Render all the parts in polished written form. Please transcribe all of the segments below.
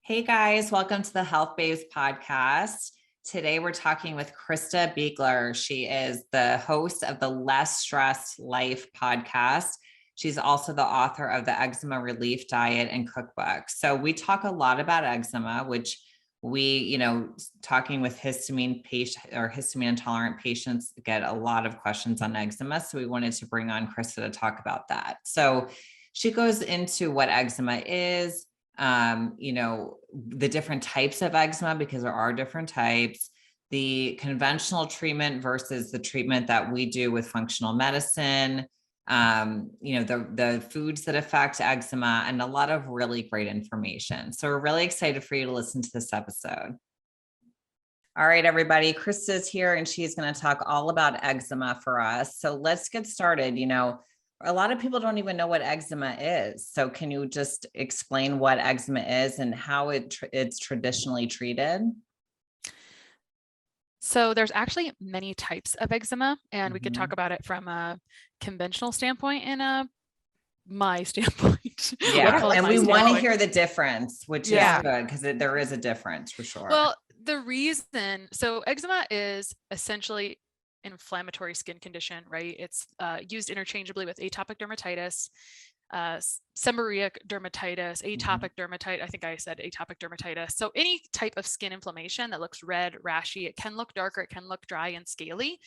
Hey guys, welcome to the Health Babes podcast. Today we're talking with Christa Biegler. She is the host of the Less Stressed Life podcast. She's also the author of the Eczema Relief Diet and Cookbook. So we talk a lot about eczema, which we, talking with histamine patient or histamine intolerant patients get a lot of questions on eczema. So we wanted to bring on Christa to talk about that. So she goes into what eczema is, the different types of eczema, because there are different types, the conventional treatment versus the treatment that we do with functional medicine, the foods that affect eczema, and a lot of really great information. So we're really excited for you to listen to this episode. All right, everybody, Christa's here and she's going to talk all about eczema for us. So let's get started. A lot of people don't even know what eczema is. So can you just explain what eczema is and how it's traditionally treated? So there's actually many types of eczema, and we could talk about it from a conventional standpoint and my standpoint. Yeah, and we want to hear the difference, which is good because there is a difference for sure. Well, so eczema is essentially inflammatory skin condition, right? It's used interchangeably with atopic dermatitis, seborrheic dermatitis, atopic dermatitis. I think I said atopic dermatitis. So any type of skin inflammation that looks red, rashy, it can look darker, it can look dry and scaly.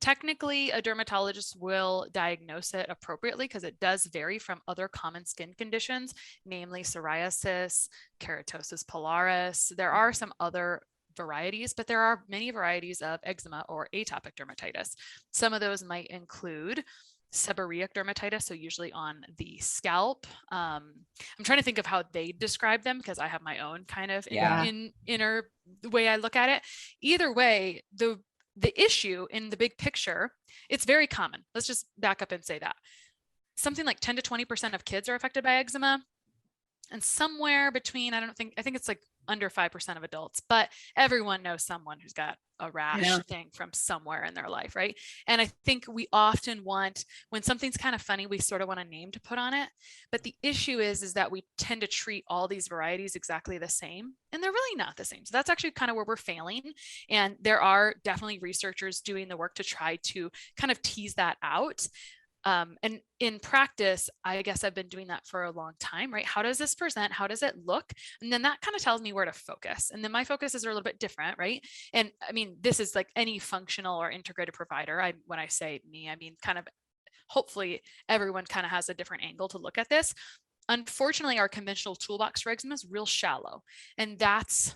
Technically, a dermatologist will diagnose it appropriately because it does vary from other common skin conditions, namely psoriasis, keratosis pilaris. There are some other varieties, but there are many varieties of eczema or atopic dermatitis. Some of those might include seborrheic dermatitis, so usually on the scalp. I'm trying to think of how they describe them because I have my own kind of inner way I look at it. Either way, the issue in the big picture, it's very common. Let's just back up and say that. Something like 10 to 20% of kids are affected by eczema, and somewhere between, I think it's like under 5% of adults, but everyone knows someone who's got a rash thing from somewhere in their life, right? And I think we often want, when something's kind of funny, we sort of want a name to put on it. But the issue is that we tend to treat all these varieties exactly the same, and they're really not the same. So that's actually kind of where we're failing. And there are definitely researchers doing the work to try to kind of tease that out. And in practice, I guess I've been doing that for a long time, right? How does this present? How does it look? And then that kind of tells me where to focus. And then my focus is a little bit different, right? And I mean, this is like any functional or integrated provider. When I say me, I mean, kind of, hopefully everyone kind of has a different angle to look at this. Unfortunately, our conventional toolbox for eczema is real shallow. And it's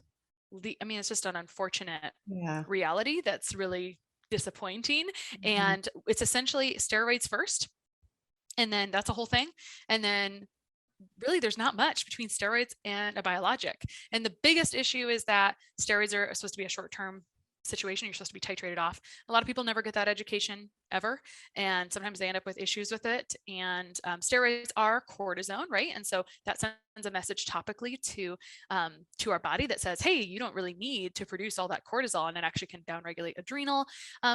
just an unfortunate reality that's really disappointing. And it's essentially steroids first, and then that's a whole thing. And then really there's not much between steroids and a biologic. And the biggest issue is that steroids are supposed to be a short-term situation. You're supposed to be titrated off. A lot of people never get that education ever, and sometimes they end up with issues with it. And steroids are cortisone, right? And so that sends a message topically to our body that says, hey, you don't really need to produce all that cortisol, and it actually can downregulate adrenal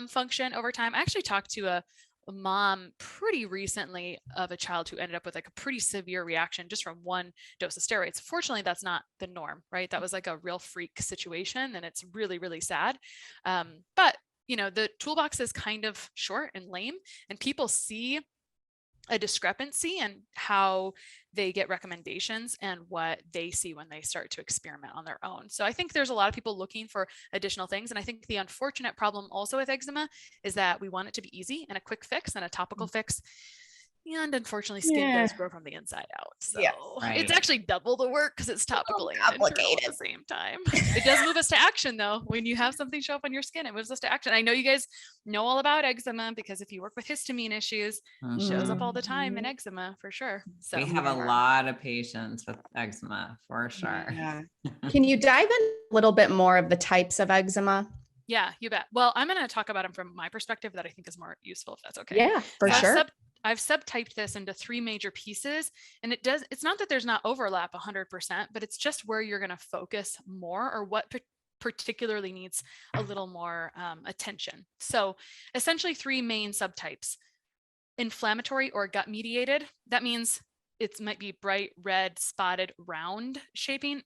function over time. I actually talked to a mom pretty recently of a child who ended up with like a pretty severe reaction just from one dose of steroids. Fortunately, that's not the norm, right? That was like a real freak situation, and it's really, really sad. But the toolbox is kind of short and lame, and people see a discrepancy in how they get recommendations and what they see when they start to experiment on their own. So I think there's a lot of people looking for additional things. And I think the unfortunate problem also with eczema is that we want it to be easy and a quick fix and a topical fix. And unfortunately, skin does grow from the inside out. So it's actually double the work because it's topical and internal at the same time. It does move us to action, though. When you have something show up on your skin, it moves us to action. I know you guys know all about eczema because if you work with histamine issues, it shows up all the time in eczema for sure. So we have a lot of patients with eczema for sure. Yeah. Can you dive in a little bit more of the types of eczema? Yeah, you bet. Well, I'm going to talk about them from my perspective that I think is more useful, if that's okay. Yeah, for sure. I've subtyped this into 3 major pieces, and it's not that there's not overlap 100%, but it's just where you're going to focus more or what particularly needs a little more attention. So essentially 3 main subtypes: inflammatory or gut mediated. That means it might be bright red, spotted, round shaping,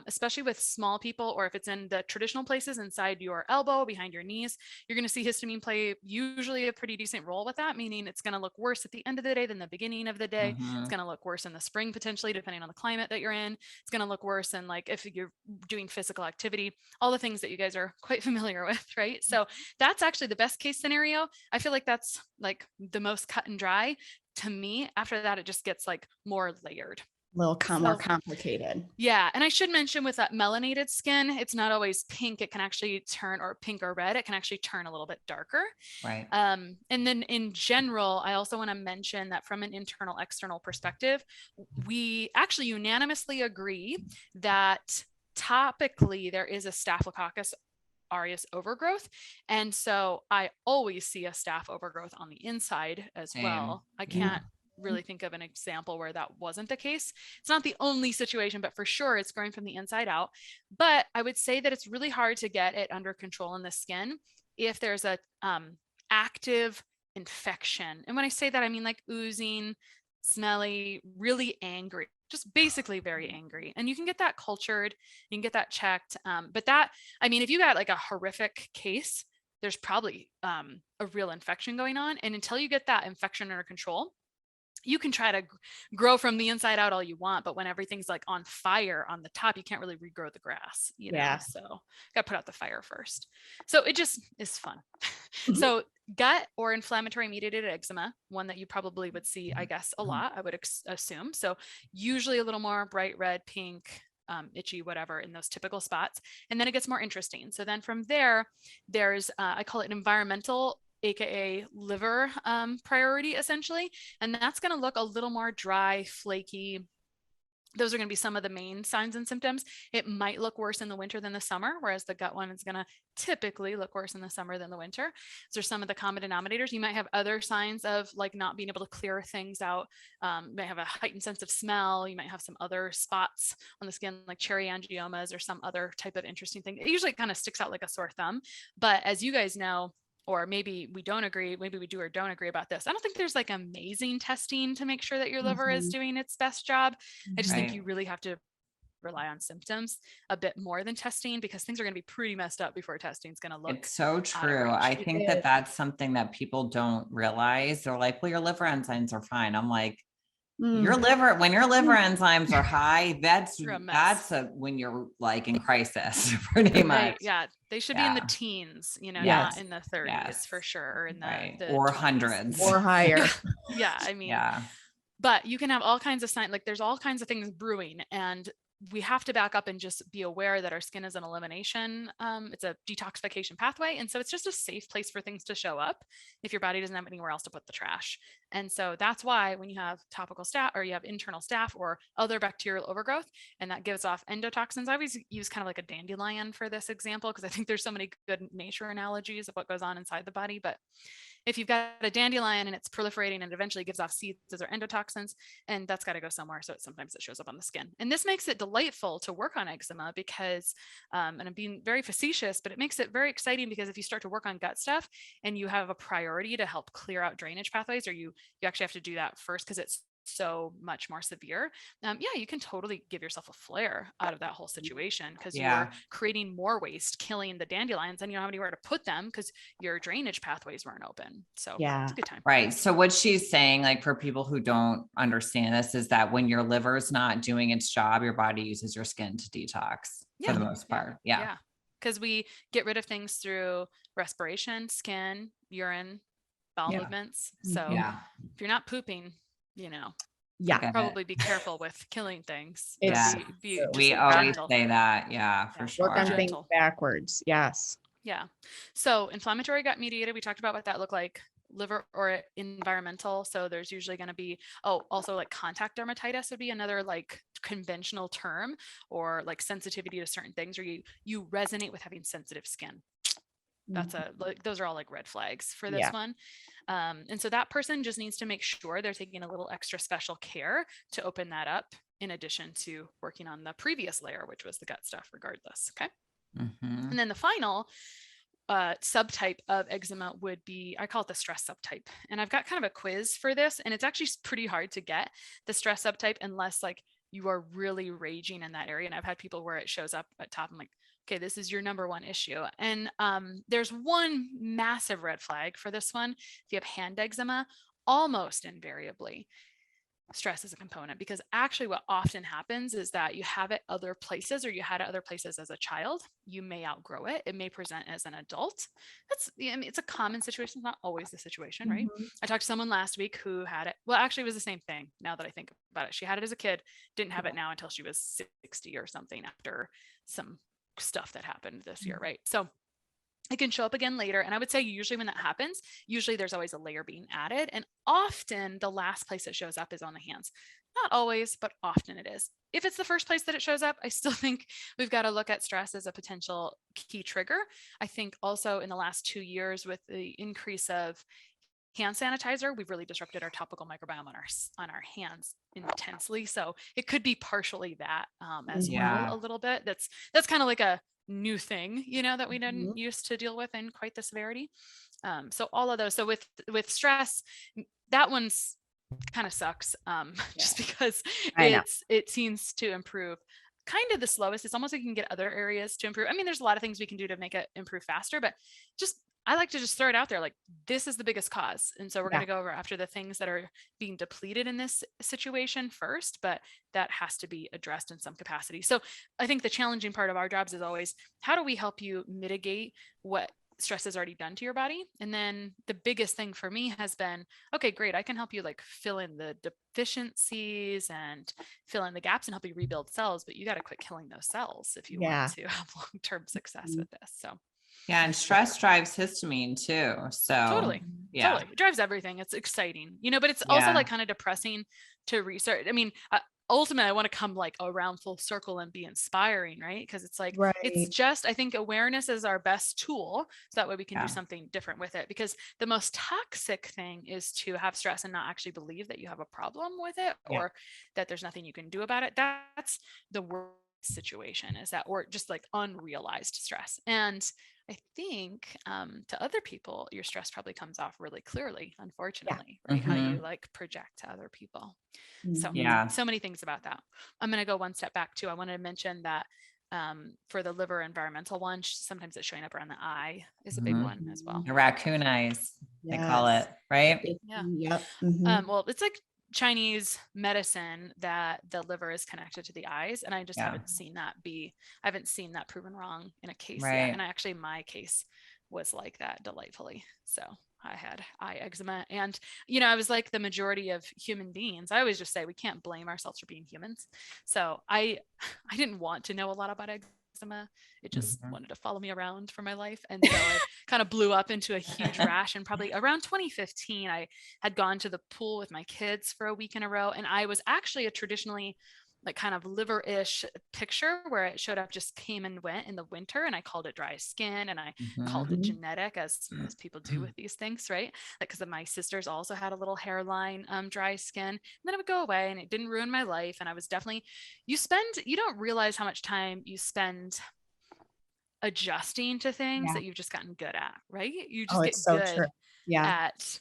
especially with small people, or if it's in the traditional places inside your elbow, behind your knees, you're going to see histamine play usually a pretty decent role with that, meaning it's going to look worse at the end of the day than the beginning of the day. It's going to look worse in the spring, potentially, depending on the climate that you're in. It's going to look worse in like if you're doing physical activity, all the things that you guys are quite familiar with, right? So that's actually the best case scenario. I feel like that's like the most cut and dry. To me, after that, it just gets like more layered. A little more complicated. Yeah. And I should mention with that melanated skin, it's not always pink. It can actually turn, or pink or red. It can actually turn a little bit darker. Right. And then in general, I also want to mention that from an internal external perspective, we actually unanimously agree that topically there is a Staphylococcus aureus overgrowth. And so I always see a staph overgrowth on the inside as well. I can't really think of an example where that wasn't the case. It's not the only situation, but for sure it's growing from the inside out. But I would say that it's really hard to get it under control in the skin if there's a active infection. And when I say that, I mean like oozing, smelly, really angry, just basically very angry. And you can get that cultured, you can get that checked. But that, I mean, if you got like a horrific case, there's probably a real infection going on. And until you get that infection under control, you can try to grow from the inside out all you want, but when everything's like on fire on the top, you can't really regrow the grass, you know? So got to put out the fire first. So it just is fun. So gut or inflammatory mediated eczema, one that you probably would see, I guess, a lot, I would assume. So usually a little more bright red, pink, itchy, whatever, in those typical spots. And then it gets more interesting. So then from there, there's, I call it environmental, AKA liver priority, essentially. And that's going to look a little more dry, flaky. Those are going to be some of the main signs and symptoms. It might look worse in the winter than the summer, whereas the gut one is going to typically look worse in the summer than the winter. Those are some of the common denominators. You might have other signs of like not being able to clear things out. You might have a heightened sense of smell. You might have some other spots on the skin, like cherry angiomas or some other type of interesting thing. It usually kind of sticks out like a sore thumb. But as you guys know, or maybe we don't agree, maybe we do or don't agree about this, I don't think there's like amazing testing to make sure that your liver is doing its best job. I just think you really have to rely on symptoms a bit more than testing, because things are going to be pretty messed up before testing is going to look. It's so true. I think that that's something that people don't realize. They're like, well, your liver enzymes are fine. I'm like, your liver, when your liver enzymes are high, that's when you're like in crisis, pretty much. Yeah, they should be in the teens, you know, not in the 30s for sure, or in the or 20s. hundreds or higher. Yeah, I mean, but you can have all kinds of signs, like there's all kinds of things brewing, and we have to back up and just be aware that our skin is an elimination. It's a detoxification pathway. And so it's just a safe place for things to show up if your body doesn't have anywhere else to put the trash. And so that's why when you have topical staph, or you have internal staph or other bacterial overgrowth, and that gives off endotoxins, I always use kind of like a dandelion for this example, because I think there's so many good nature analogies of what goes on inside the body. But if you've got a dandelion and it's proliferating and eventually gives off seeds, those are endotoxins, and that's got to go somewhere. So sometimes it shows up on the skin. And this makes it delightful to work on eczema because, and I'm being very facetious, but it makes it very exciting because if you start to work on gut stuff and you have a priority to help clear out drainage pathways, or you actually have to do that first because it's so much more severe, you can totally give yourself a flare out of that whole situation, because you're creating more waste, killing the dandelions, and you don't have anywhere to put them because your drainage pathways weren't open. So it's a good time. Right. So what she's saying, like for people who don't understand this, is that when your liver's not doing its job, your body uses your skin to detox for the most part. Yeah. Because we get rid of things through respiration, skin, urine, bowel movements. So if you're not pooping, you know, probably be careful with killing things. We always say that. For sure. Work on things backwards. Yes. Yeah. So inflammatory gut mediated, we talked about what that looked like. Liver or environmental. So there's usually going to be, also like contact dermatitis would be another like conventional term, or like sensitivity to certain things, or you resonate with having sensitive skin. That's those are all like red flags for this one. And so that person just needs to make sure they're taking a little extra special care to open that up, in addition to working on the previous layer, which was the gut stuff regardless. Okay. And then the final subtype of eczema would be, I call it the stress subtype. And I've got kind of a quiz for this, and it's actually pretty hard to get the stress subtype unless like you are really raging in that area. And I've had people where it shows up at top. I'm like, okay, this is your number one issue. And there's one massive red flag for this one. If you have hand eczema, almost invariably stress is a component, because actually what often happens is that you have it other places, or you had it other places as a child. You may outgrow it. It may present as an adult. I mean, it's a common situation. It's not always the situation, right? I talked to someone last week who had it. Well, actually it was the same thing. Now that I think about it, she had it as a kid, didn't have it now until she was 60 or something, after some stuff that happened this year. Right. So it can show up again later. And I would say usually when that happens, usually there's always a layer being added. And often the last place it shows up is on the hands. Not always, but often it is. If it's the first place that it shows up, I still think we've got to look at stress as a potential key trigger. I think also in the last 2 years, with the increase of hand sanitizer, we've really disrupted our topical microbiome on our hands intensely. So it could be partially that as well, a little bit. That's kind of like a new thing, that we didn't used to deal with in quite the severity. So all of those. So with stress, that one's kind of sucks, just because it seems to improve kind of the slowest. It's almost like you can get other areas to improve. I mean, there's a lot of things we can do to make it improve faster, but I like to just throw it out there, like, this is the biggest cause. And so we're going to go over after the things that are being depleted in this situation first, but that has to be addressed in some capacity. So I think the challenging part of our jobs is always, how do we help you mitigate what stress has already done to your body? And then the biggest thing for me has been, okay, great, I can help you like fill in the deficiencies and fill in the gaps and help you rebuild cells, but you got to quit killing those cells if you want to have long-term success with this. So yeah. And stress drives histamine too. So totally. It drives everything. It's exciting, but it's also like kind of depressing to research. I mean, ultimately I want to come like around full circle and be inspiring, right? Because it's like, it's just, I think awareness is our best tool. So that way we can do something different with it, because the most toxic thing is to have stress and not actually believe that you have a problem with it or that there's nothing you can do about it. That's the worst situation, is that, or just like unrealized stress. And I think to other people, your stress probably comes off really clearly, unfortunately, right? How you like project to other people. So many things about that. I'm going to go one step back too. I wanted to mention that for the liver environmental one, sometimes it's showing up around the eye is a big one as well. The raccoon eyes, they call it, right? Well, it's like Chinese medicine that the liver is connected to the eyes. And I just haven't seen that proven wrong in a case yet. And actually my case was like that, delightfully. So I had eye eczema, and, I was like the majority of human beings. I always just say we can't blame ourselves for being humans. So I didn't want to know a lot about eczema. It just wanted to follow me around for my life. And so I kind of blew up into a huge rash. And probably around 2015, I had gone to the pool with my kids for a week in a row. And I was actually a traditionally like kind of liver-ish picture where it showed up, just came and went in the winter. And I called it dry skin, and I called it genetic, as people do with these things, right? Like, because my sisters also had a little hairline, dry skin, and then it would go away and it didn't ruin my life. And I was definitely, you don't realize how much time you spend adjusting to things that you've just gotten good at, right? You just get good at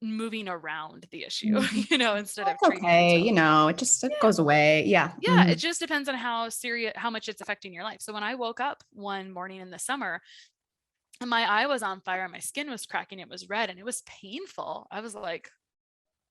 moving around the issue, instead of treating it goes away. It just depends on how much it's affecting your life. So when I woke up one morning in the summer and my eye was on fire and my skin was cracking, it was red and it was painful. I was like,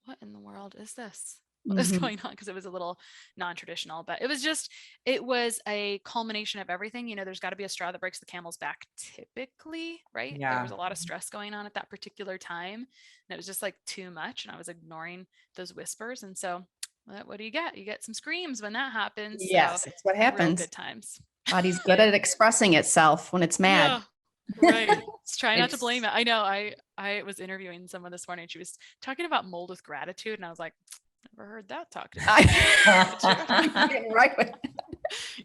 what in the world is this? What is going on? Because it was a little non-traditional, but it was a culmination of everything. There's got to be a straw that breaks the camel's back typically, right? There was a lot of stress going on at that particular time, and it was just like too much, and I was ignoring those whispers. And so what do you get? You get some screams when that happens. Yes, it's what happens. Good times. Body's good at expressing itself when it's mad. Right. Let's try not to blame it. I know. I was interviewing someone this morning. She was talking about mold with gratitude, and I was like, never heard that talked about. Right.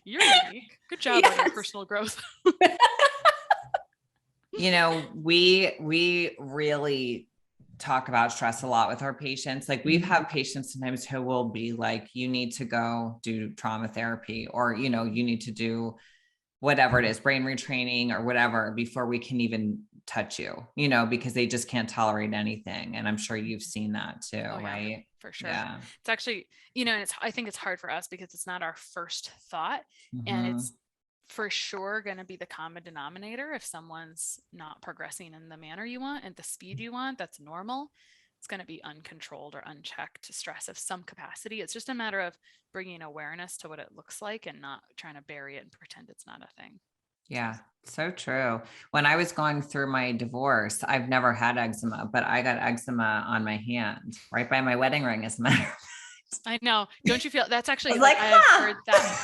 You're unique. Good job on your personal growth. We really talk about stress a lot with our patients. Like, we've had patients sometimes who will be like, you need to go do trauma therapy, or, you need to do whatever it is, brain retraining or whatever, before we can even touch you, because they just can't tolerate anything. And I'm sure you've seen that too, right? For sure. Yeah. It's actually, I think it's hard for us because it's not our first thought, and Mhm. it's for sure going to be the common denominator. If someone's not progressing in the manner you want and the speed you want, that's normal. It's going to be uncontrolled or unchecked stress of some capacity. It's just a matter of bringing awareness to what it looks like and not trying to bury it and pretend it's not a thing. Yeah, so true. When I was going through my divorce, I've never had eczema, but I got eczema on my hand, right by my wedding ring, as a matter of fact. I know. Don't you feel that's actually I was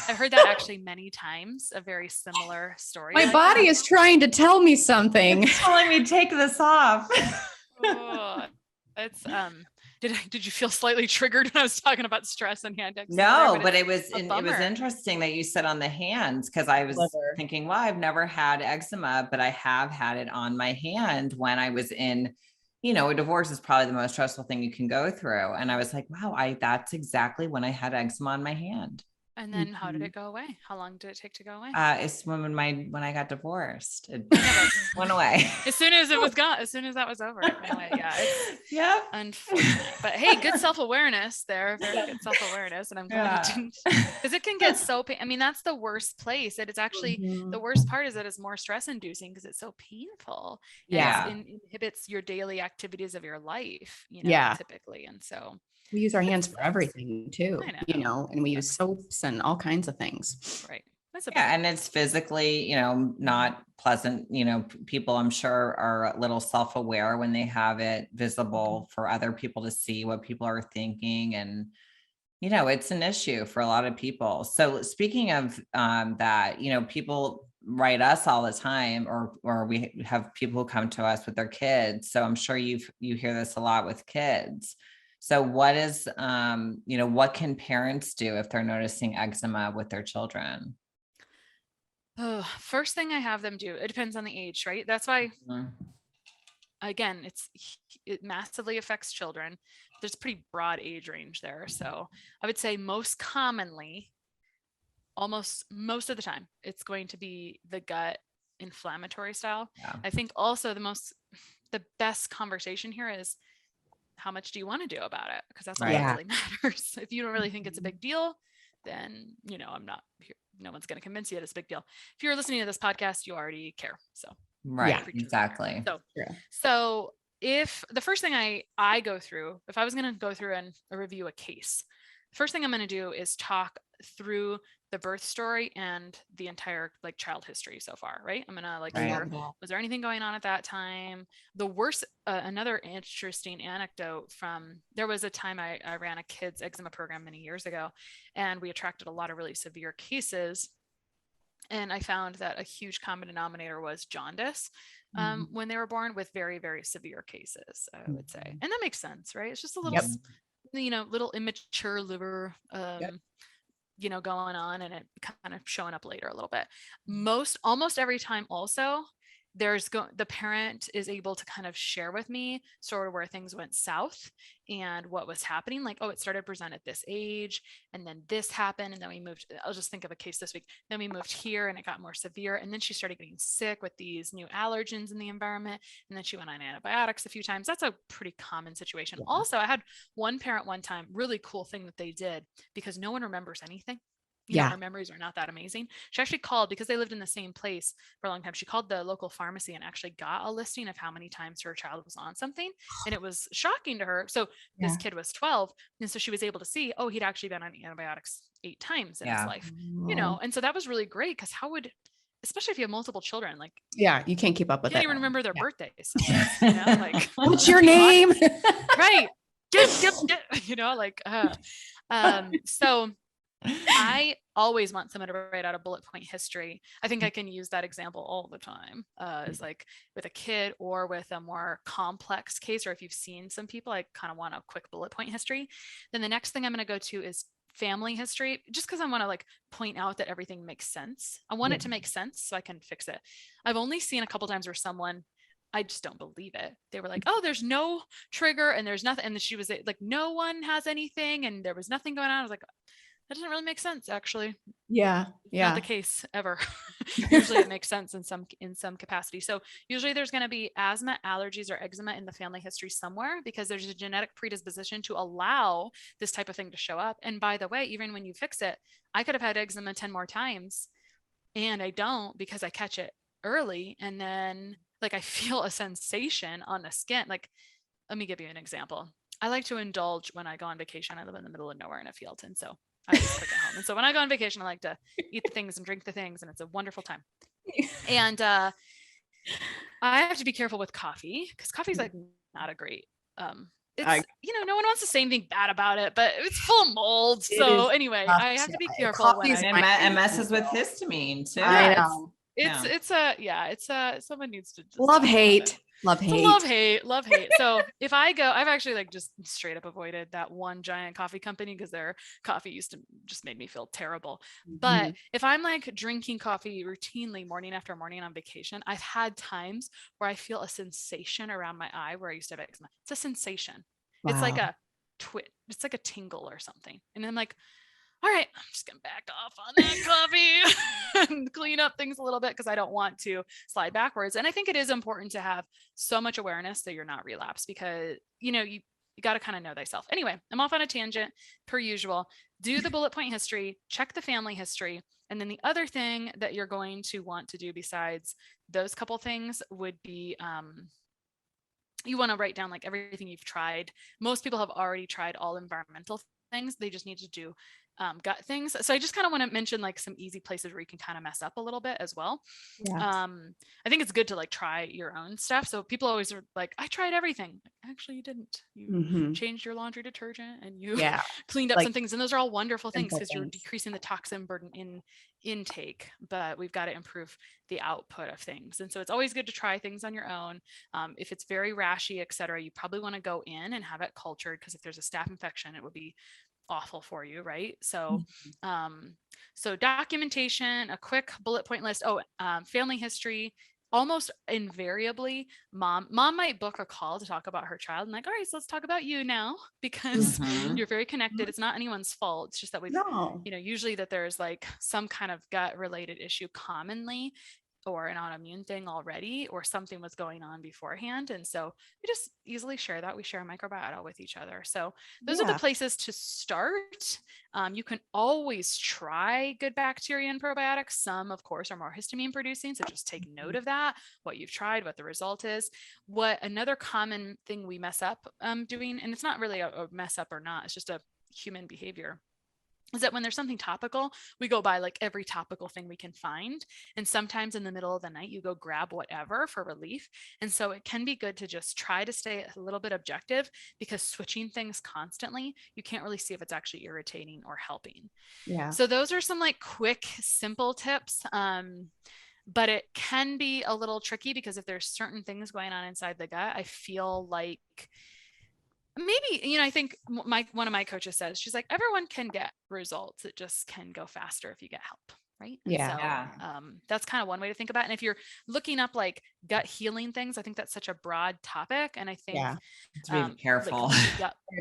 I've heard that actually many times, a very similar story. My body is trying to tell me something. It's telling me take this off. Oh, it's did you feel slightly triggered when I was talking about stress and hand eczema? No, but it was interesting that you said on the hands, because I was thinking, well, I've never had eczema, but I have had it on my hand when I was in, a divorce is probably the most stressful thing you can go through. And I was like, wow, that's exactly when I had eczema on my hand. And then how did it go away? How long did it take to go away? It's when I got divorced, it went away. As soon as it was gone, as soon as that was over, it went away. Yeah. Yeah. Unfortunate. But hey, good self-awareness there. Very good self-awareness. And I'm glad you didn't, because it can get so painful. I mean, that's the worst place. It's actually the worst part is that it's more stress inducing because it's so painful. And it inhibits your daily activities of your life, typically. And so we use our hands for everything too, and we use soaps and all kinds of things. Right. And it's physically, not pleasant. People I'm sure are a little self-aware when they have it visible for other people to see what people are thinking. And, it's an issue for a lot of people. So speaking of that, people write us all the time, or we have people who come to us with their kids. So I'm sure you hear this a lot with kids. So what is, what can parents do if they're noticing eczema with their children? Oh, first thing I have them do, it depends on the age, right? That's why, again, it massively affects children. There's a pretty broad age range there. So I would say most commonly, almost most of the time, it's going to be the gut inflammatory style. Yeah. I think also the best conversation here is, how much do you want to do about it? Because that's all that really matters. If you don't really think it's a big deal, then, I'm not here. No one's going to convince you that it's a big deal. If you're listening to this podcast, you already care. So, exactly. So if the first thing I go through, if I was going to go through and review a case, the first thing I'm going to do is talk through the birth story and the entire child history so far, right? I'm gonna hear, was there anything going on at that time? The worst, another interesting anecdote there was a time I ran a kids eczema program many years ago, and we attracted a lot of really severe cases. And I found that a huge common denominator was jaundice when they were born, with very, very severe cases, I would say. And that makes sense, right? It's just a little, little immature liver, going on, and it kind of showing up later a little bit. Almost every time also, the parent is able to kind of share with me sort of where things went south and what was happening. Like, oh, it started to present at this age, and then this happened, and then we moved. I'll just think of a case this week. Then we moved here, and it got more severe, and then she started getting sick with these new allergens in the environment, and then she went on antibiotics a few times. That's a pretty common situation. Also, I had one parent one time, really cool thing that they did, because no one remembers anything. Our memories are not that amazing. She actually called, because they lived in the same place for a long time. She called the local pharmacy and actually got a listing of how many times her child was on something. And it was shocking to her. So this kid was 12. And so she was able to see, oh, he'd actually been on antibiotics 8 times in his life, and so that was really great, because especially if you have multiple children, you can't keep up with it. You can't even remember their birthdays. What's your name? Right. Get, so I always want someone to write out a bullet point history. I think I can use that example all the time. Is with a kid or with a more complex case, or if you've seen some people, I kind of want a quick bullet point history. Then the next thing I'm going to go to is family history, just because I want to point out that everything makes sense. I want it to make sense so I can fix it. I've only seen a couple times where someone, I just don't believe it. They were like, oh, there's no trigger and there's nothing. And she was like, no one has anything and there was nothing going on. I was like, that doesn't really make sense, actually. Yeah. Not the case ever. Usually it makes sense in some capacity. So usually there's going to be asthma, allergies, or eczema in the family history somewhere, because there's a genetic predisposition to allow this type of thing to show up. And by the way, even when you fix it, I could have had eczema 10 more times and I don't, because I catch it early. And then like I feel a sensation on the skin. Like, let me give you an example. I like to indulge when I go on vacation. I live in the middle of nowhere in a field. And so I always cook at home. And so when I go on vacation, I like to eat the things and drink the things, and it's a wonderful time. And I have to be careful with coffee, because coffee is like not a great, it's, no one wants to say anything bad about it, but it's full of mold. So anyway, I have to be careful when it messes with histamine too. I know. Someone needs to just love hate. So if I go, I've actually like just straight up avoided that one giant coffee company, because their coffee used to just make me feel terrible. But if I'm like drinking coffee routinely morning after morning on vacation, I've had times where I feel a sensation around my eye where I used to have eczema. It's a sensation. Wow. It's like a twit. It's like a tingle or something. And I'm like, all right, I'm just gonna back off on that coffee and clean up things a little bit, because I don't want to slide backwards. And I think it is important to have so much awareness that you're not relapsed, because you got to kind of know thyself. Anyway, I'm off on a tangent per usual. Do the bullet point history, check the family history. And then the other thing that you're going to want to do besides those couple things would be, you want to write down like everything you've tried. Most people have already tried all environmental things. They just need to do gut things. So I just kind of want to mention like some easy places where you can kind of mess up a little bit as well. Yeah. I think it's good to like try your own stuff. So people always are like, I tried everything. Actually, you didn't. You changed your laundry detergent and you cleaned up some things. And those are all wonderful things, because you're decreasing the toxin burden in intake, but we've got to improve the output of things. And so it's always good to try things on your own. If it's very rashy, et cetera, you probably want to go in and have it cultured, because if there's a staph infection, it would be awful for you, right? So so documentation, a quick bullet point list. Family history. Almost invariably, mom might book a call to talk about her child. And like, all right, so let's talk about you now, because you're very connected. It's not anyone's fault. It's just that we've, usually that there's like some kind of gut related issue commonly, or an autoimmune thing already, or something was going on beforehand. And so we just easily share that. We share a microbiota with each other. So those are the places to start. You can always try good bacteria and probiotics. Some, of course, are more histamine producing. So just take note of that, what you've tried, what the result is. What another common thing we mess up doing, and it's not really a mess up or not, it's just a human behavior, is that when there's something topical, we go buy like every topical thing we can find. And sometimes in the middle of the night, you go grab whatever for relief. And so it can be good to just try to stay a little bit objective, because switching things constantly, you can't really see if it's actually irritating or helping. Yeah. So those are some like quick, simple tips. But it can be a little tricky, because if there's certain things going on inside the gut, I feel like maybe, I think one of my coaches says, she's like, everyone can get results. It just can go faster if you get help. Right. That's kind of one way to think about it. And if you're looking up like gut healing things, I think that's such a broad topic. And I think to be careful.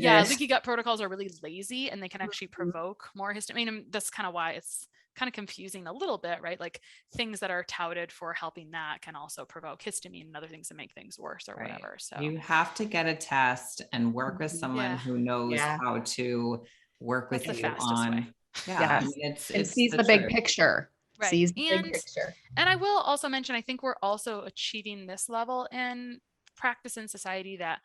Leaky gut protocols are really lazy, and they can actually provoke more histamine. And that's kind of why it's kind of confusing a little bit, right? Like things that are touted for helping that can also provoke histamine and other things that make things worse or whatever. So you have to get a test and work with someone who knows how to work with you on. I mean, it sees the big picture. Right. Sees the big picture. And I will also mention, I think we're also achieving this level in practice in society that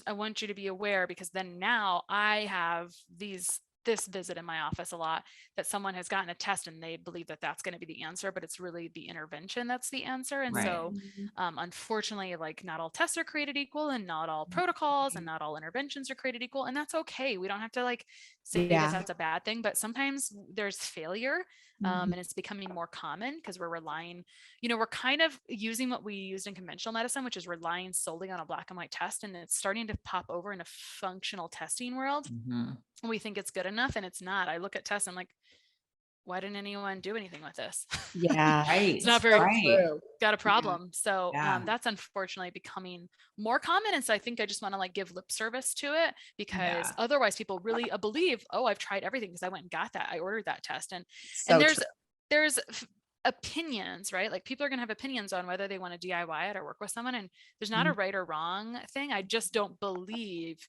I want you to be aware, because then now I have this visit in my office a lot, that someone has gotten a test and they believe that that's going to be the answer, but it's really the intervention that's the answer. And so unfortunately, like not all tests are created equal, and not all protocols and not all interventions are created equal. And that's okay. We don't have to like say that that's a bad thing, but sometimes there's failure. And it's becoming more common, because we're relying, we're kind of using what we used in conventional medicine, which is relying solely on a black and white test. And it's starting to pop over in a functional testing world. We think it's good enough, and it's not. I look at tests, I'm like, why didn't anyone do anything with this? Yeah. Right. It's not very True. got a problem. So Yeah. that's unfortunately becoming more common. And so I think I just want to like give lip service to it, because otherwise people really believe, oh, I've tried everything because I went and got that. I ordered that test. And So there's opinions, right? Like people are going to have opinions on whether they want to DIY it or work with someone. And there's not a right or wrong thing. I just don't believe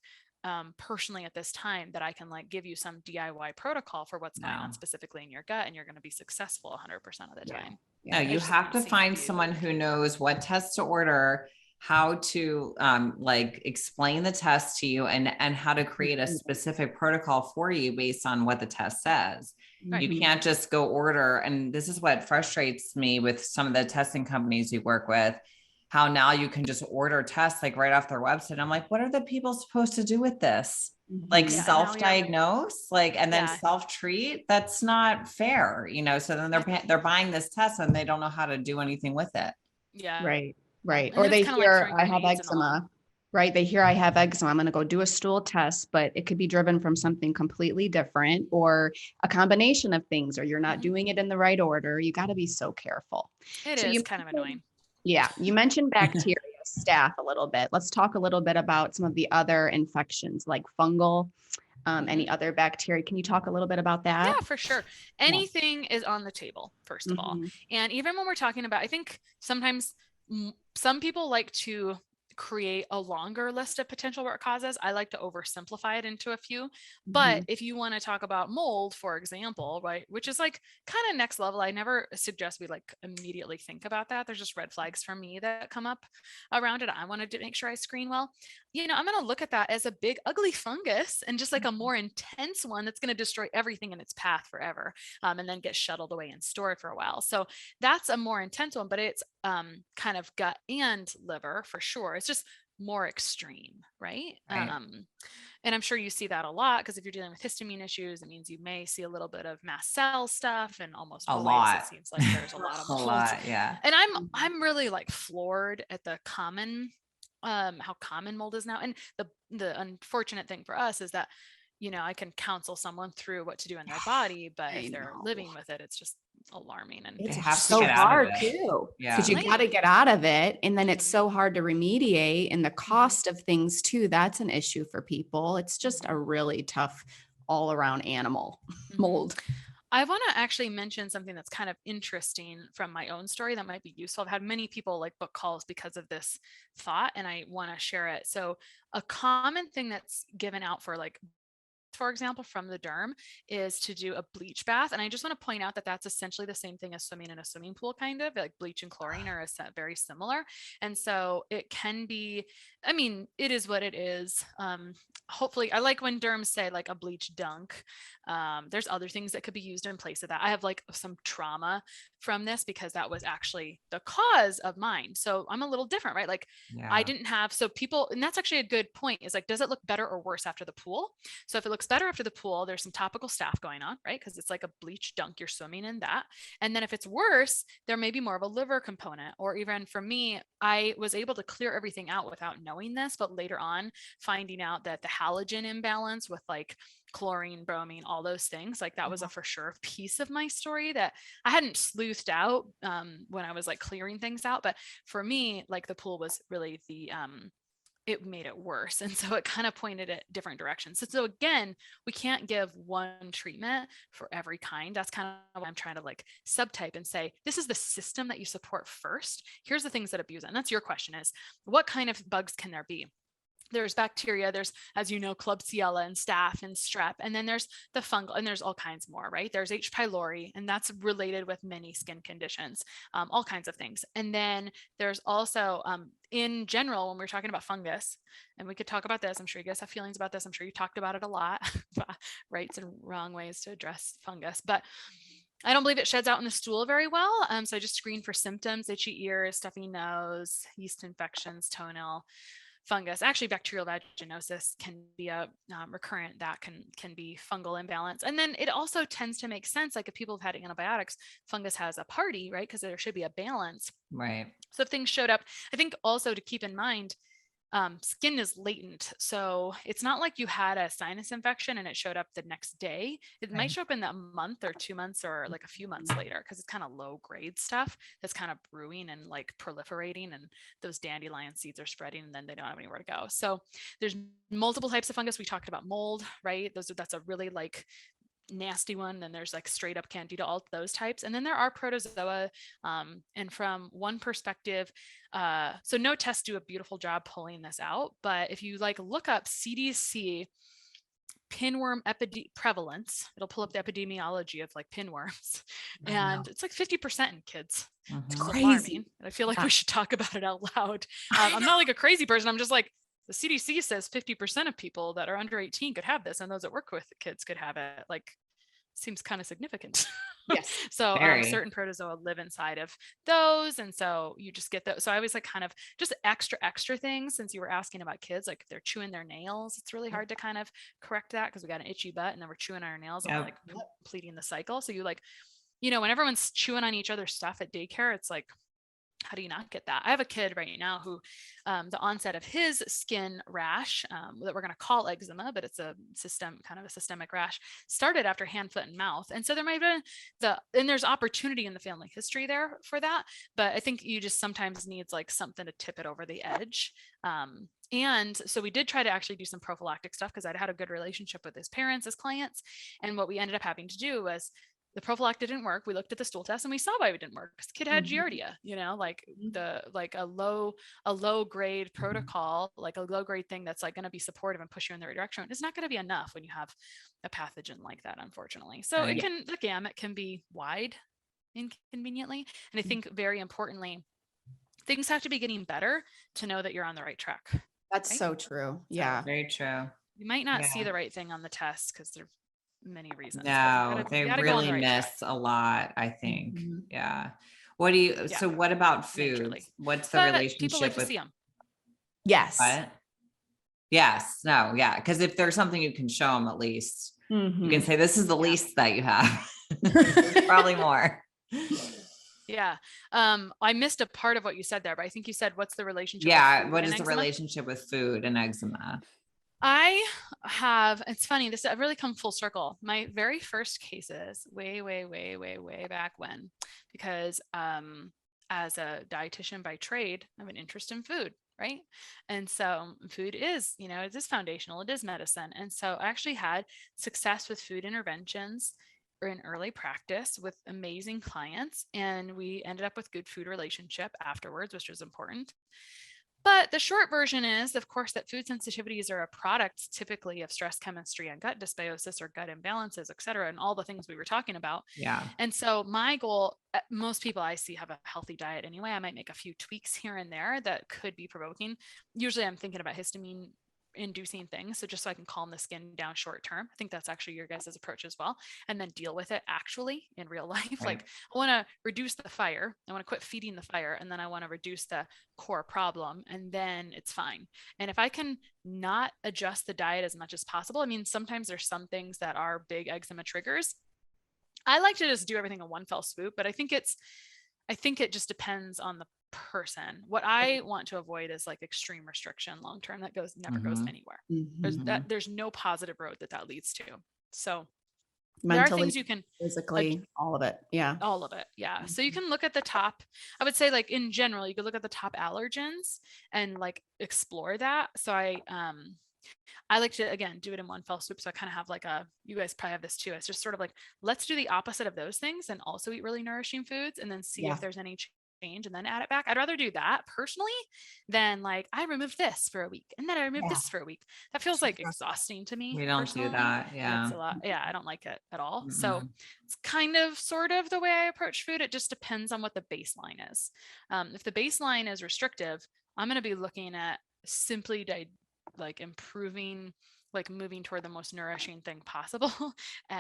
personally at this time that I can like give you some DIY protocol for what's going on specifically in your gut and you're going to be successful 100% of the time. No, you have to find someone who knows what tests to order, how to like explain the test to you, and how to create a specific protocol for you based on what the test says. Right. You can't just go order. And this is what frustrates me with some of the testing companies we work with, how now you can just order tests like right off their website. I'm like, what are the people supposed to do with this? Like self-diagnose, like, and then self-treat? That's not fair, you know? So then they're buying this test and they don't know how to do anything with it. Yeah. Right. And Or they hear like I have eczema, right? They hear I have eczema. I'm going to go do a stool test, but it could be driven from something completely different or a combination of things, or you're not doing it in the right order. You got to be so careful. It is kind of annoying. Yeah. You mentioned bacteria, staph a little bit. Let's talk a little bit about some of the other infections like fungal, any other bacteria. Can you talk a little bit about that? Yeah, for sure. Anything is on the table, first of all. And even when we're talking about, I think sometimes some people like to create a longer list of potential root causes. I like to oversimplify it into a few. But if you want to talk about mold, for example, right, which is like kind of next level, I never suggest we like immediately think about that. There's just red flags for me that come up around it. I wanted to make sure I screen well. You know, I'm going to look at that as a big ugly fungus and just like a more intense one that's going to destroy everything in its path forever, and then get shuttled away and stored for a while. So that's a more intense one, but it's kind of gut and liver for sure. It's just more extreme, right? And I'm sure you see that a lot, because if you're dealing with histamine issues, it means you may see a little bit of mast cell stuff, and almost always it seems like there's a lot of mold. And I'm really like floored at the common how common mold is now. And the unfortunate thing for us is that, you know, I can counsel someone through what to do in their body, but if they're living with it, it's just alarming. And it's so hard too, because you got to get out of it, and then it's so hard to remediate, and the cost of things too, that's an issue for people. It's just a really tough all around animal mold. I want to actually mention something that's kind of interesting from my own story that might be useful. I've had many people like book calls because of this thought, and I want to share it. So a common thing that's given out for like, for example, from the derm is to do a bleach bath. And I just want to point out that that's essentially the same thing as swimming in a swimming pool, kind of like bleach and chlorine are very similar. And so it can be, I mean, it is what it is. Hopefully, I like when derms say like a bleach dunk. There's other things that could be used in place of that. I have like some trauma from this because that was actually the cause of mine. So I'm a little different, right? Like I didn't have, so people, and that's actually a good point, is like, does it look better or worse after the pool? So if it looks better after the pool, there's some topical staph going on, right? Because it's like a bleach dunk, you're swimming in that. And then if it's worse, there may be more of a liver component. Or even for me, I was able to clear everything out without knowing this, but later on finding out that the halogen imbalance with like chlorine, bromine, all those things, like that was a for sure piece of my story that I hadn't sleuthed out when I was like clearing things out. But for me, like the pool was really the it made it worse. And so it kind of pointed at different directions. So again, we can't give one treatment for every kind. That's kind of what I'm trying to like subtype and say, this is the system that you support first. Here's the things that abuse it. And that's your question, is what kind of bugs can there be? There's bacteria, there's, as you know, Klebsiella and staph and strep, and then there's the fungal, and there's all kinds more, right? There's H. pylori, and that's related with many skin conditions, all kinds of things. And then there's also, in general, when we're talking about fungus, and we could talk about this, I'm sure you guys have feelings about this, I'm sure you talked about it a lot, rights and wrong ways to address fungus, but I don't believe it sheds out in the stool very well. So I just screen for symptoms: itchy ears, stuffy nose, yeast infections, toenail fungus. Actually, bacterial vaginosis can be a recurrent, that can be fungal imbalance. And then it also tends to make sense, like if people have had antibiotics, fungus has a party, right? Because there should be a balance. Right. So if things showed up, I think also to keep in mind, skin is latent. So it's not like you had a sinus infection and it showed up the next day. It might show up in a month or 2 months or like a few months later, because it's kind of low grade stuff that's kind of brewing and like proliferating, and those dandelion seeds are spreading and then they don't have anywhere to go. So there's multiple types of fungus. We talked about mold, right? That's a really like nasty one. Then there's like straight up candida, all those types. And then there are protozoa. And from one perspective, so no tests do a beautiful job pulling this out, but if you like look up CDC pinworm prevalence, it'll pull up the epidemiology of like pinworms, and it's like 50% in kids. It's crazy. alarming. And I feel like we should talk about it out loud. I'm not like a crazy person. I'm just like, the CDC says 50% of people that are under 18 could have this, and those that work with kids could have it. Like, seems kind of significant. Yes. So certain protozoa live inside of those. And so you just get those. So I always like kind of just extra things, since you were asking about kids, like if they're chewing their nails, it's really hard to kind of correct that, because we got an itchy butt and then we're chewing our nails and we're like completing the cycle. So you like, you know, when everyone's chewing on each other's stuff at daycare, it's like, how do you not get that? I have a kid right now who the onset of his skin rash that we're going to call eczema, but it's a systemic rash, started after hand, foot, and mouth. And so there might have been and there's opportunity in the family history there for that. But I think you just sometimes needs like something to tip it over the edge. And so we did try to actually do some prophylactic stuff, because I'd had a good relationship with his parents as clients. And what we ended up having to do was, the prophylactic didn't work. We looked at the stool test and we saw why it didn't work, because the kid had Giardia, you know, like a low grade protocol, like a low grade thing that's like going to be supportive and push you in the right direction. It's not going to be enough when you have a pathogen like that, unfortunately. So the gamut can be wide inconveniently. And I think very importantly, things have to be getting better to know that you're on the right track. That's so true. Yeah. So, very true. You might not see the right thing on the test because they're many reasons. No, they really miss a lot, I think. Yeah. What do you, so what about food? Naturally. What's the relationship people like to see them? Yes. What? Yes. No. Yeah. Because if there's something you can show them, at least you can say, this is the least that you have. Probably more. Yeah. I missed a part of what you said there, but I think you said, what's the relationship? Yeah. What is the relationship with food and eczema? I have, it's funny, I've really come full circle. My very first cases way back when, because as a dietitian by trade, I have an interest in food, right? And so food is, you know, it is foundational, it is medicine. And so I actually had success with food interventions in early practice with amazing clients. And we ended up with good food relationship afterwards, which was important. But the short version is, of course, that food sensitivities are a product typically of stress chemistry and gut dysbiosis or gut imbalances, et cetera, and all the things we were talking about. Yeah. And so my goal, most people I see have a healthy diet anyway. I might make a few tweaks here and there that could be provoking. Usually I'm thinking about histamine inducing things, so just so I can calm the skin down short term. I think that's actually your guys' approach as well, and then deal with it actually in real life. Right. Like, I want to reduce the fire, I want to quit feeding the fire, and then I want to reduce the core problem, and then it's fine. And if I can not adjust the diet as much as possible, I mean, sometimes there's some things that are big eczema triggers. I like to just do everything in one fell swoop, but I think it just depends on the person. What I want to avoid is like extreme restriction long term that never goes anywhere. There's no positive road that leads to. So mentally, there are things you can physically, all of it. Yeah. So you can look at the top, I would say, like in general, you could look at the top allergens and like explore that. So I like to, again, do it in one fell swoop. So I kind of have like you guys probably have this too. It's just sort of like, let's do the opposite of those things and also eat really nourishing foods, and then see if there's any change and then add it back. I'd rather do that personally than like, I removed this for a week and then I removed this for a week. That feels like exhausting to me. We don't do that. Yeah. It's a lot. Yeah. I don't like it at all. So it's kind of sort of the way I approach food. It just depends on what the baseline is. If the baseline is restrictive, I'm going to be looking at simply like improving, like moving toward the most nourishing thing possible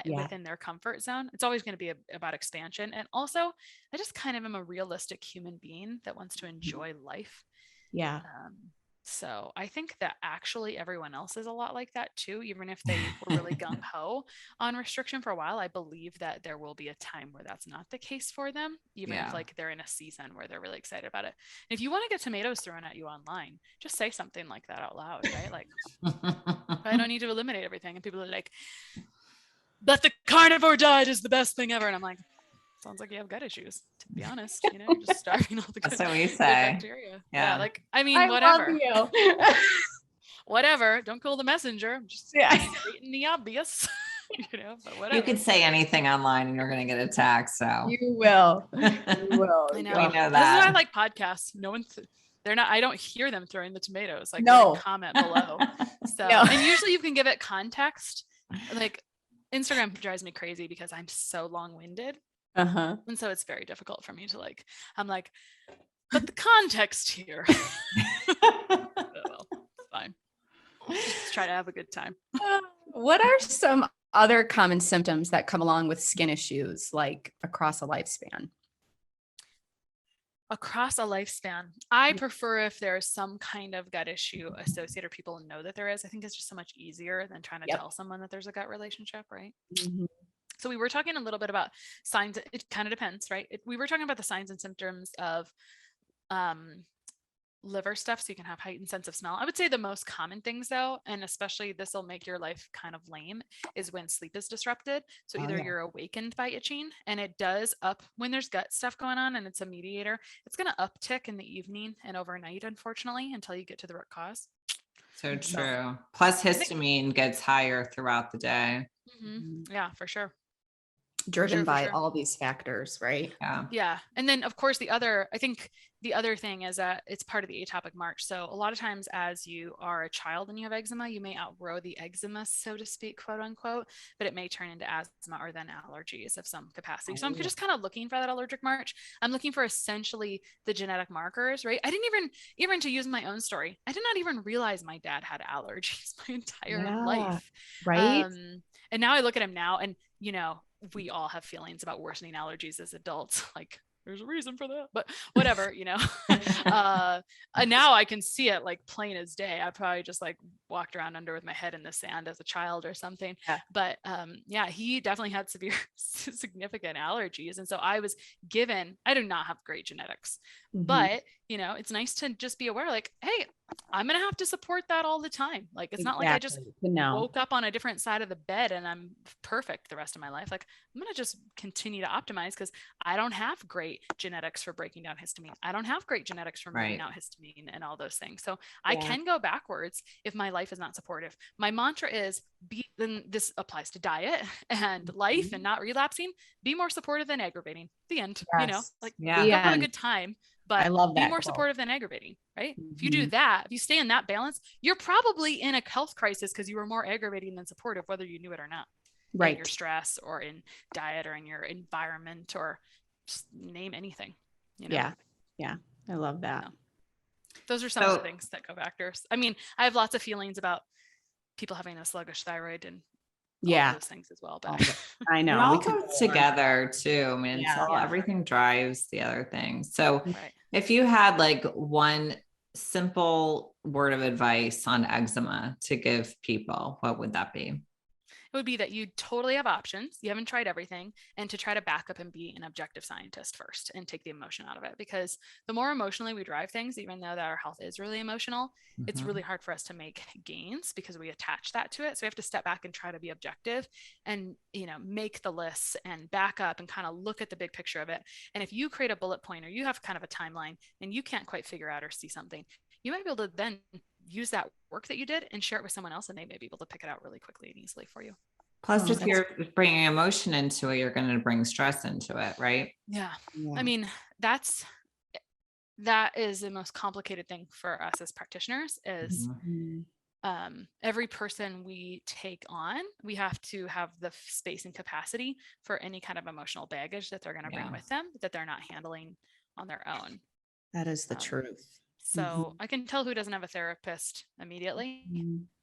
within their comfort zone. It's always going to be about expansion. And also, I just kind of am a realistic human being that wants to enjoy life. Yeah. So I think that actually everyone else is a lot like that too. Even if they were really gung ho on restriction for a while, I believe that there will be a time where that's not the case for them, even if like they're in a season where they're really excited about it. And if you want to get tomatoes thrown at you online, just say something like that out loud, right? Like, I don't need to eliminate everything. And people are like, but the carnivore diet is the best thing ever. And I'm like, sounds like you have gut issues, to be honest. You know, you're just starving all the good, That's what we good say. bacteria. Yeah. Like, I mean, I whatever. love you. Whatever. Don't call the messenger. I'm just stating the obvious. You know, but whatever. You could say anything online and you're going to get attacked. So You will. You will. I know. We know This is that. why I like podcasts. No one, they're not, I don't hear them throwing the tomatoes. Like, No. they comment below. So, No. and usually you can give it context. Like, Instagram drives me crazy because I'm so long-winded. Uh-huh. And so it's very difficult for me to like, I'm like, but the context here. Well, fine. Just try to have a good time. What are some other common symptoms that come along with skin issues, like across a lifespan? Across a lifespan, I prefer if there's some kind of gut issue associated, or people know that there is. I think it's just so much easier than trying to tell someone that there's a gut relationship, right? Mm-hmm. So we were talking a little bit about signs. It kind of depends, right? We were talking about the signs and symptoms of liver stuff, so you can have heightened sense of smell. I would say the most common things though, and especially this will make your life kind of lame, is when sleep is disrupted. So either you're awakened by itching, and it does up when there's gut stuff going on and it's a mediator, it's going to uptick in the evening and overnight, unfortunately, until you get to the root cause. So true. Plus histamine gets higher throughout the day. Mm-hmm. Yeah, for sure. Driven by all these factors, right? Yeah. And then of course I think the other thing is that it's part of the atopic march. So a lot of times as you are a child and you have eczema, you may outgrow the eczema, so to speak, quote unquote, but it may turn into asthma or then allergies of some capacity. So I'm just kind of looking for that allergic march. I'm looking for essentially the genetic markers, right? I didn't even to use my own story, I did not even realize my dad had allergies my entire life. Right. And now I look at him now and, you know, we all have feelings about worsening allergies as adults. Like, there's a reason for that, but whatever, you know. And now I can see it like plain as day. I probably just like walked around under with my head in the sand as a child or something. But he definitely had significant allergies. And so I was given, I do not have great genetics, but you know, it's nice to just be aware, like, hey, I'm going to have to support that all the time. Like, it's not like I just woke up on a different side of the bed and I'm perfect the rest of my life. Like, I'm going to just continue to optimize because I don't have great genetics for breaking down histamine. I don't have great genetics for moving out histamine and all those things. So I can go backwards if my life is not supportive. My mantra is then this applies to diet and life and not relapsing. Be more supportive than aggravating. The end, you know, like go have a good time. But I love that be more supportive than aggravating, right? If you do that, if you stay in that balance, you're probably in a health crisis because you were more aggravating than supportive, whether you knew it or not. Right. In your stress or in diet or in your environment or just name anything. You know? Yeah. Yeah. I love that. So, those are some of the things that go factors. I mean, I have lots of feelings about people having a sluggish thyroid and all those things as well. But I know it all goes together too. I mean, it's everything drives the other thing. So if you had like one simple word of advice on eczema to give people, what would that be? It would be that you totally have options. You haven't tried everything, and to try to back up and be an objective scientist first and take the emotion out of it. Because the more emotionally we drive things, even though that our health is really emotional, it's really hard for us to make gains because we attach that to it. So we have to step back and try to be objective and, you know, make the lists and back up and kind of look at the big picture of it. And if you create a bullet point or you have kind of a timeline and you can't quite figure out or see something, you might be able to then use that work that you did and share it with someone else, and they may be able to pick it out really quickly and easily for you. Plus, if you're bringing emotion into it, you're going to bring stress into it, right? Yeah. I mean, that is the most complicated thing for us as practitioners is every person we take on, we have to have the space and capacity for any kind of emotional baggage that they're going to bring with them that they're not handling on their own. That is the truth. So I can tell who doesn't have a therapist immediately.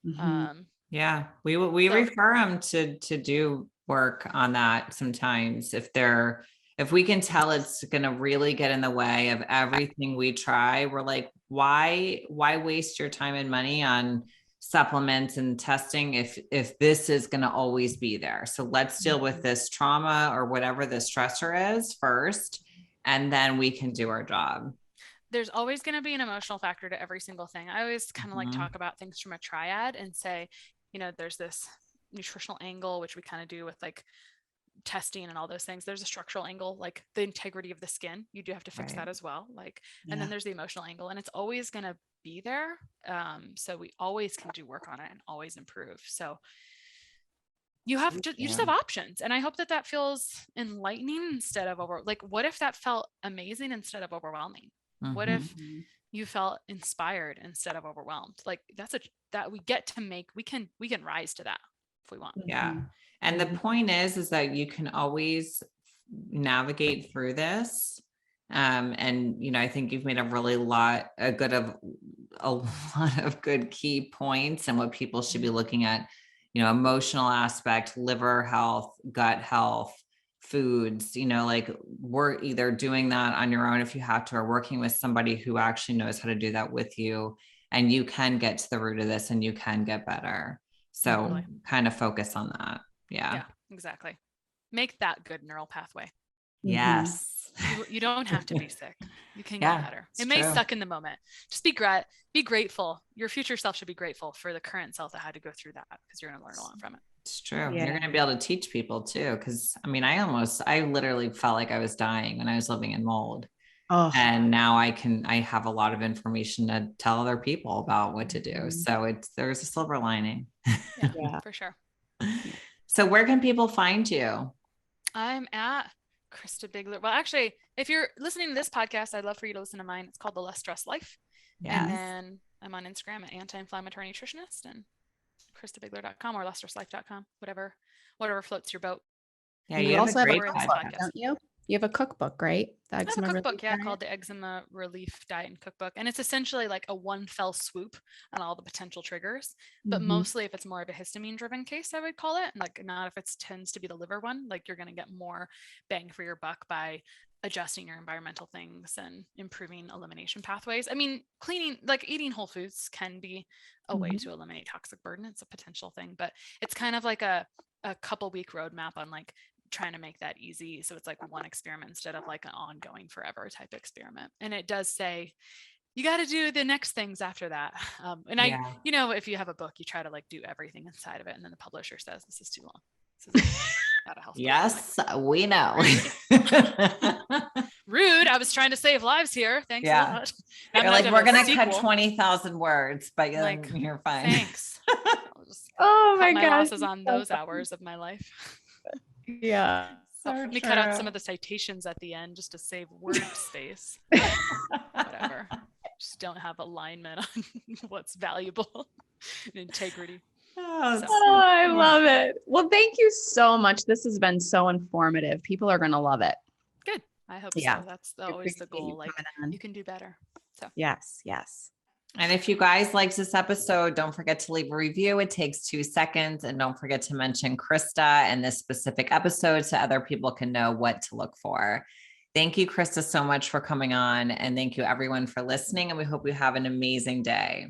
We refer them to do work on that sometimes if they're if we can tell it's going to really get in the way of everything we try, we're like, why waste your time and money on supplements and testing if this is going to always be there? So let's deal with this trauma or whatever the stressor is first, and then we can do our job. There's always going to be an emotional factor to every single thing. I always kind of like talk about things from a triad and say, you know, there's this nutritional angle, which we kind of do with like testing and all those things. There's a structural angle, like the integrity of the skin. You do have to fix that as well. Like, and then there's the emotional angle, and it's always going to be there. So we always can do work on it and always improve. So you just have options. And I hope that feels enlightening instead of like, what if that felt amazing instead of overwhelming? What if you felt inspired instead of overwhelmed? Like that we get to make, we can rise to that if we want. Yeah. And the point is that you can always navigate through this. And, you know, I think you've made a lot of good key points and what people should be looking at, you know, emotional aspect, liver health, gut health, foods, you know, like we're either doing that on your own if you have to, or working with somebody who actually knows how to do that with you. And you can get to the root of this and you can get better. So kind of focus on that. Yeah, exactly. Make that good neural pathway. Yes. You don't have to be sick. You can get better. It may suck in the moment. Just be grateful. Your future self should be grateful for the current self that had to go through that, because you're going to learn a lot from it. It's true. Yeah. You're going to be able to teach people too. Cause I mean, I literally felt like I was dying when I was living in mold. Oh. And now I have a lot of information to tell other people about what to do. So there's a silver lining. Yeah, for sure. So where can people find you? I'm at Christa Biegler. Well, actually, if you're listening to this podcast, I'd love for you to listen to mine. It's called The Less Stressed Life. Yes. And then I'm on Instagram at Anti-Inflammatory Nutritionist, and ChristaBiegler.com or LessStressedLife.com, whatever floats your boat. Yeah, you also have a cookbook, don't you? You have a cookbook, right? I have a cookbook, called the Eczema Relief Diet and Cookbook. And it's essentially like a one fell swoop on all the potential triggers. But mostly if it's more of a histamine driven case, I would call it. Like not if it tends to be the liver one, like you're going to get more bang for your buck by adjusting your environmental things and improving elimination pathways. I mean, eating whole foods can be a way to eliminate toxic burden. It's a potential thing, but it's kind of like a couple week roadmap on like trying to make that easy. So it's like one experiment instead of like an ongoing forever type experiment. And it does say, you got to do the next things after that. You know, if you have a book, you try to like do everything inside of it. And then the publisher says, this is too long. This is not a health yes, we know. Rude. I was trying to save lives here. Thanks a lot. You're like, we're going to cut 20,000 words, but like, you're fine. Thanks. Oh my gosh. My losses on those hours of my life. Yeah. Let me cut out some of the citations at the end just to save word space. Whatever. Just don't have alignment on what's valuable and integrity. I love it. Well, thank you so much. This has been so informative. People are going to love it. Good. I hope so. That's always the goal. Like you can do better. So yes. And if you guys liked this episode, don't forget to leave a review. It takes 2 seconds. And don't forget to mention Christa and this specific episode so other people can know what to look for. Thank you, Christa, so much for coming on. And thank you everyone for listening. And we hope you have an amazing day.